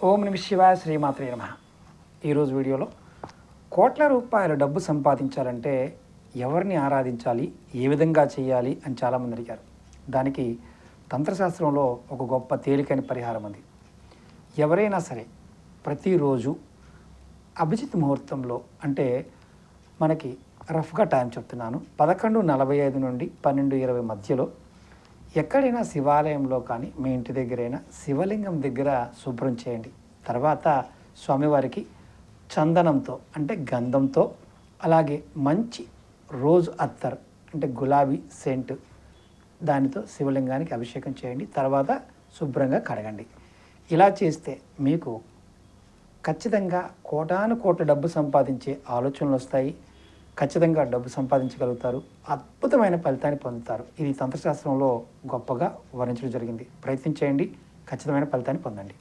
ఓం నమ శివాయ శ్రీమాత్రే నమః. ఈరోజు వీడియోలో కోట్ల రూపాయల డబ్బు సంపాదించాలంటే ఎవరిని ఆరాధించాలి, ఏ విధంగా చేయాలి అని చాలామంది అడిగారు. దానికి తంత్రశాస్త్రంలో ఒక గొప్ప తేలికైన పరిహారం ఉంది. ఎవరైనా సరే ప్రతిరోజు అభిజిత్ ముహూర్తంలో, అంటే మనకి రఫ్గా టైం చెప్తున్నాను, 11:45 నుండి 12:20 మధ్యలో ఎక్కడైనా శివాలయంలో కానీ మీ ఇంటి దగ్గరైనా శివలింగం దగ్గర శుభ్రం చేయండి. తర్వాత స్వామివారికి చందనంతో అంటే గంధంతో, అలాగే మంచి రోజ్ అత్తర్ అంటే గులాబీ సెంట్ దానితో శివలింగానికి అభిషేకం చేయండి. తర్వాత శుభ్రంగా కడగండి. ఇలా చేస్తే మీకు ఖచ్చితంగా కోటాను కోట్ల డబ్బు సంపాదించే ఆలోచనలు వస్తాయి. ఖచ్చితంగా డబ్బు సంపాదించగలుగుతారు. అద్భుతమైన ఫలితాన్ని పొందుతారు. ఇది తంత్రశాస్త్రంలో గొప్పగా వర్ణించడం జరిగింది. ప్రయత్నించేయండి, ఖచ్చితమైన ఫలితాన్ని పొందండి.